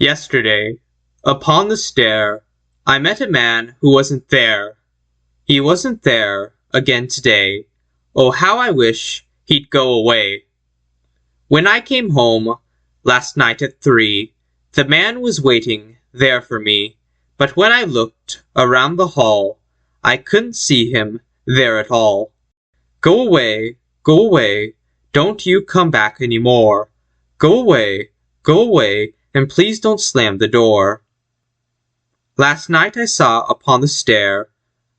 Yesterday, upon the stair, I met a man who wasn't there. He wasn't there again today. Oh, how I wish he'd go away. When I came home last night at 3, the man was waiting there for me, but when I looked around the hall, I couldn't see him there at all. Go away, don't you come back any more. Go away, and please don't slam the door. Last night I saw upon the stair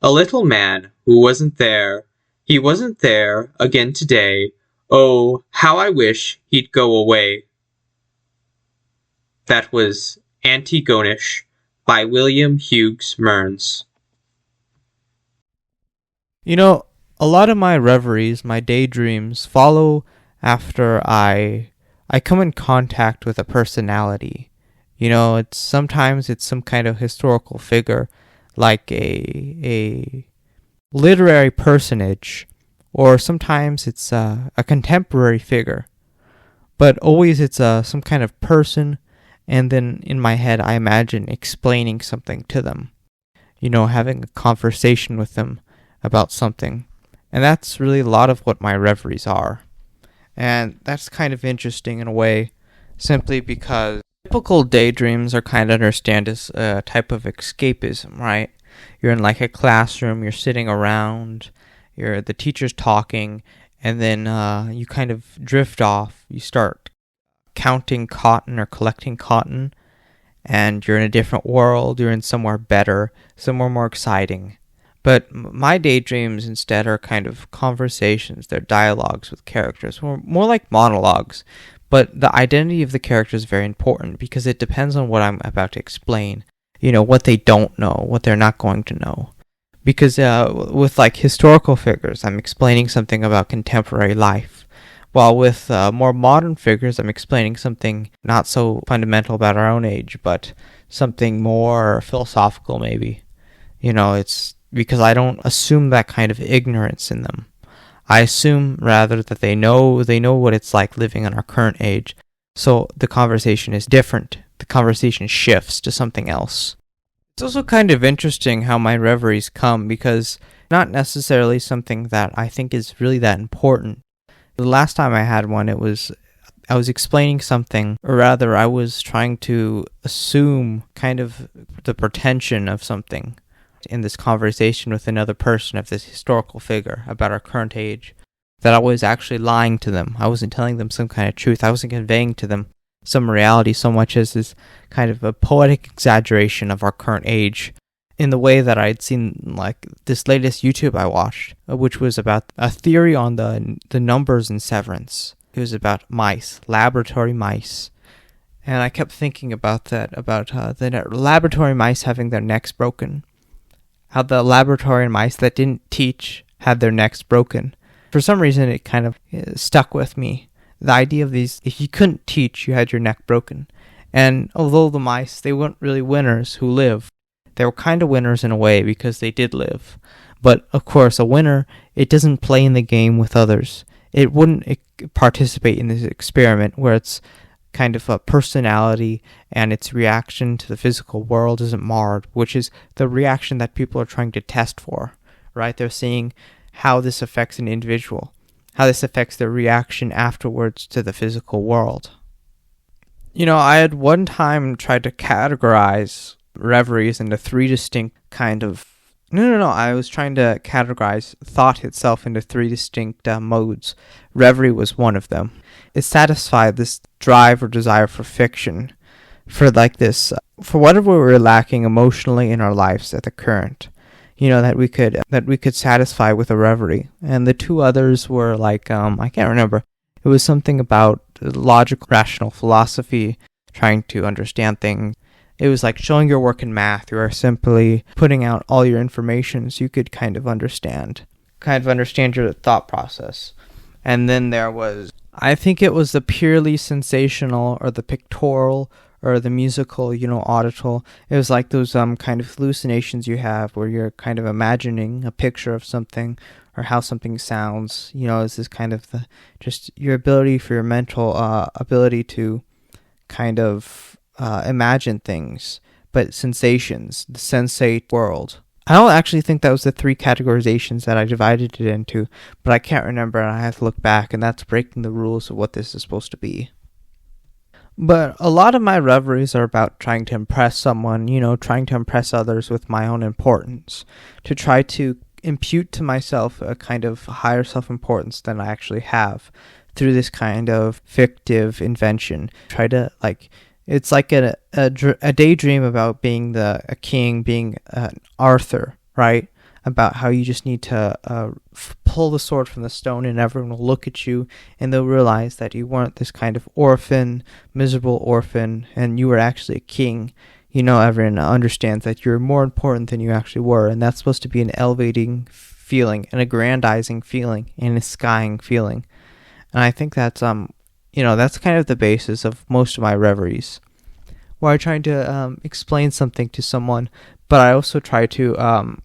a little man who wasn't there. He wasn't there again today. Oh, how I wish he'd go away. That was Antigonish by William Hughes Mearns. You know, a lot of my reveries, my daydreams, follow after I come in contact with a personality. You know, sometimes it's some kind of historical figure, like a literary personage, or sometimes it's a contemporary figure. But always it's some kind of person, and then in my head I imagine explaining something to them. You know, having a conversation with them about something. And that's really a lot of what my reveries are. And that's kind of interesting in a way, simply because typical daydreams are kind of understood as a type of escapism, right? You're in like a classroom, you're sitting around, the teacher's talking, and then you kind of drift off. You start counting cotton or collecting cotton, and you're in a different world, you're in somewhere better, somewhere more exciting. But my daydreams instead are kind of conversations. They're dialogues with characters, more like monologues. But the identity of the character is very important because it depends on what I'm about to explain. You know, what they don't know, what they're not going to know. Because with like historical figures, I'm explaining something about contemporary life. While with more modern figures, I'm explaining something not so fundamental about our own age, but something more philosophical maybe. You know, it's because I don't assume that kind of ignorance in them. I assume rather that they know what it's like living in our current age. So the conversation is different. The conversation shifts to something else. It's also kind of interesting how my reveries come because not necessarily something that I think is really that important. The last time I had one, I was explaining something, or rather I was trying to assume kind of the pretension of something in this conversation with another person of this historical figure about our current age, that I was actually lying to them. I wasn't telling them some kind of truth. I wasn't conveying to them some reality so much as this kind of a poetic exaggeration of our current age in the way that I'd seen like this latest YouTube I watched, which was about a theory on the numbers in severance. It was about mice, laboratory mice. And I kept thinking about that, about the laboratory mice having their necks broken. How the laboratory mice that didn't teach had their necks broken. For some reason, it kind of stuck with me. The idea of these, if you couldn't teach, you had your neck broken. And although the mice, they weren't really winners who lived, they were kind of winners in a way because they did live. But of course, a winner, it doesn't play in the game with others. It wouldn't participate in this experiment where it's kind of a personality and its reaction to the physical world isn't marred, which is the reaction that people are trying to test for, right? They're seeing how this affects an individual, how this affects their reaction afterwards to the physical world. You know, I had one time tried to categorize reveries into 3 distinct kind of... No, I was trying to categorize thought itself into 3 distinct modes. Reverie was one of them. It satisfied this drive or desire for fiction, for like this, for whatever we were lacking emotionally in our lives at the current, you know, that we could satisfy with a reverie. And the 2 others were like, I can't remember. It was something about logical, rational philosophy, trying to understand things. It was like showing your work in math. You are simply putting out all your information so you could kind of understand your thought process. And then there was, I think it was the purely sensational or the pictorial or the musical, you know, audital. It was like those kind of hallucinations you have where you're kind of imagining a picture of something or how something sounds. You know, it's this kind of just your ability for your mental ability to kind of imagine things, but sensations, the sensate world. I don't actually think that was the three categorizations that I divided it into, but I can't remember and I have to look back, and that's breaking the rules of what this is supposed to be. But a lot of my reveries are about trying to impress someone, trying to impress others with my own importance, to try to impute to myself a kind of higher self-importance than I actually have through this kind of fictive invention. Try to, it's like a daydream about being a king, being an Arthur, right? About how you just need to pull the sword from the stone and everyone will look at you and they'll realize that you weren't this kind of orphan, miserable orphan, and you were actually a king. Everyone understands that you're more important than you actually were, and that's supposed to be an elevating feeling, an aggrandizing feeling, and a skying feeling. And I think that's that's kind of the basis of most of my reveries, where I'm trying to explain something to someone, but I also try to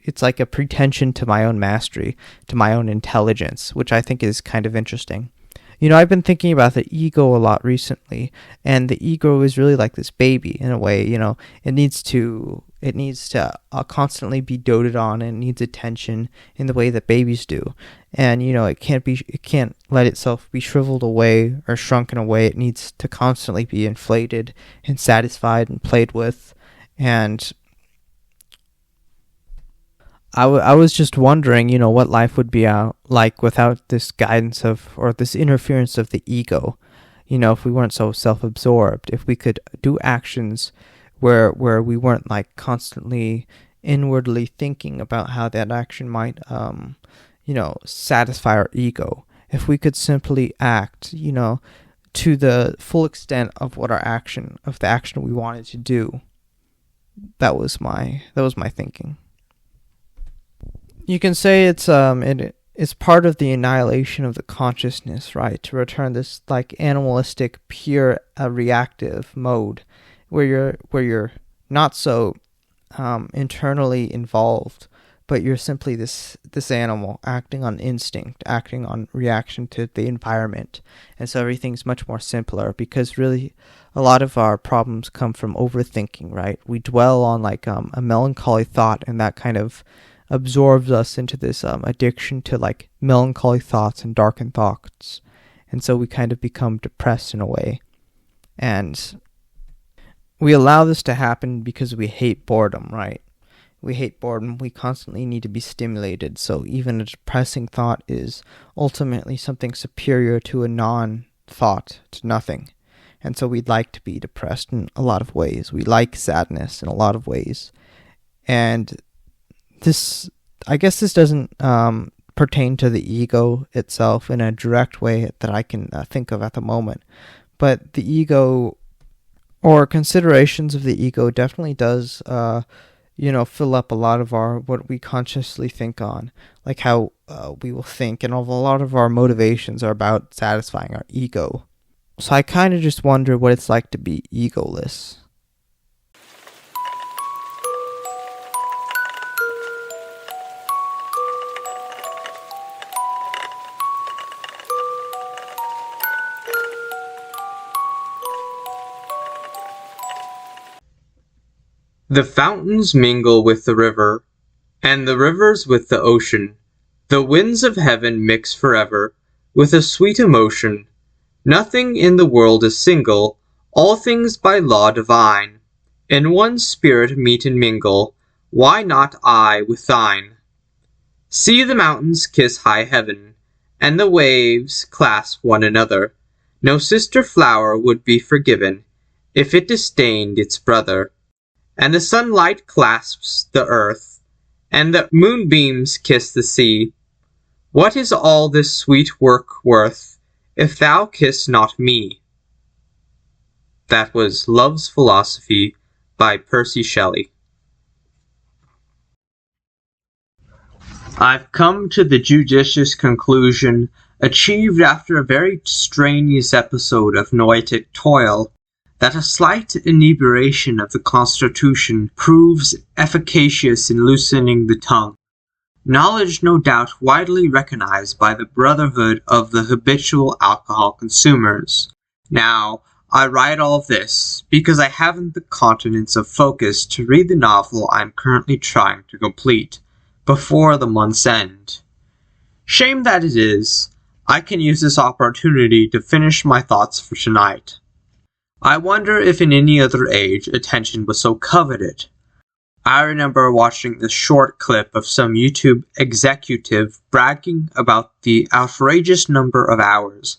it's like a pretension to my own mastery, to my own intelligence, which I think is kind of interesting. I've been thinking about the ego a lot recently, and the ego is really like this baby in a way. It needs to constantly be doted on, and it needs attention in the way that babies do. And it can't let itself be shriveled away or shrunken away. It needs to constantly be inflated and satisfied and played with. And I was just wondering, what life would be like without this guidance or this interference of the ego. If we weren't so self-absorbed, if we could do actions where we weren't constantly inwardly thinking about how that action might, satisfy our ego. If we could simply act, to the full extent of the action we wanted to do. That was my thinking. You can say it's part of the annihilation of the consciousness, right? To return this animalistic, pure reactive mode, where you're not so internally involved, but you're simply this animal acting on instinct, acting on reaction to the environment, and so everything's much more simpler, because really a lot of our problems come from overthinking, right? We dwell on a melancholy thought, and that kind of absorbs us into this addiction to melancholy thoughts and darkened thoughts, and so we kind of become depressed in a way. And we allow this to happen because we hate boredom, right? We hate boredom. We constantly need to be stimulated, so even a depressing thought is ultimately something superior to a non-thought, to nothing. And so we'd like to be depressed in a lot of ways. We like sadness in a lot of ways. And I guess this doesn't pertain to the ego itself in a direct way that I can think of at the moment. But the ego, or considerations of the ego, definitely does, fill up a lot of what we consciously think on, like how we will think, and a lot of our motivations are about satisfying our ego. So I kind of just wonder what it's like to be egoless. The fountains mingle with the river, and the rivers with the ocean. The winds of heaven mix forever with a sweet emotion. Nothing in the world is single, all things by law divine. In one spirit meet and mingle, why not I with thine? See the mountains kiss high heaven, and the waves clasp one another. No sister flower would be forgiven if it disdained its brother. And the sunlight clasps the earth, and the moonbeams kiss the sea. What is all this sweet work worth, if thou kiss not me? That was Love's Philosophy by Percy Shelley. I've come to the judicious conclusion, achieved after a very strenuous episode of noetic toil, that a slight inebriation of the constitution proves efficacious in loosening the tongue. Knowledge no doubt widely recognized by the brotherhood of the habitual alcohol consumers. Now, I write all of this because I haven't the continence of focus to read the novel I'm currently trying to complete before the month's end. Shame that it is. I can use this opportunity to finish my thoughts for tonight. I wonder if in any other age attention was so coveted. I remember watching this short clip of some YouTube executive bragging about the outrageous number of hours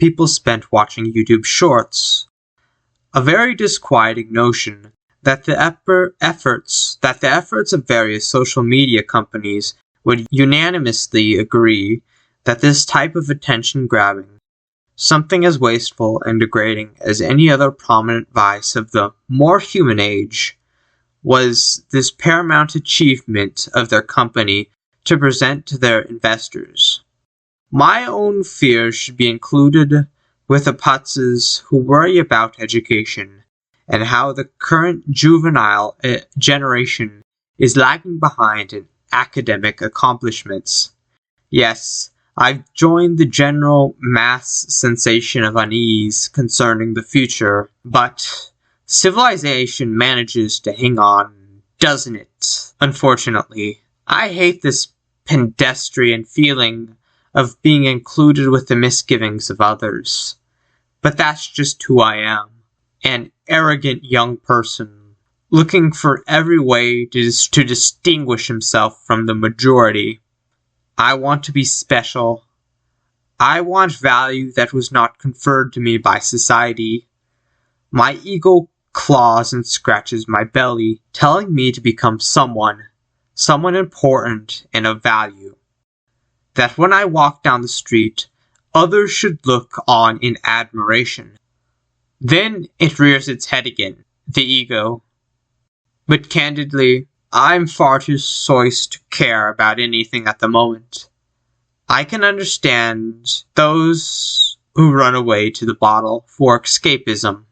people spent watching YouTube shorts. A very disquieting notion that the efforts of various social media companies would unanimously agree that this type of attention grabbing, something as wasteful and degrading as any other prominent vice of the more human age, was this paramount achievement of their company to present to their investors. My own fears should be included with the putzes who worry about education and how the current juvenile generation is lagging behind in academic accomplishments. Yes, I've joined the general mass sensation of unease concerning the future, but civilization manages to hang on, doesn't it? Unfortunately, I hate this pedestrian feeling of being included with the misgivings of others. But that's just who I am. An arrogant young person, looking for every way to distinguish himself from the majority. I want to be special. I want value that was not conferred to me by society. My ego claws and scratches my belly, telling me to become someone important and of value. That when I walk down the street, others should look on in admiration. Then it rears its head again, the ego. But candidly, I'm far too soused to care about anything at the moment. I can understand those who run away to the bottle for escapism.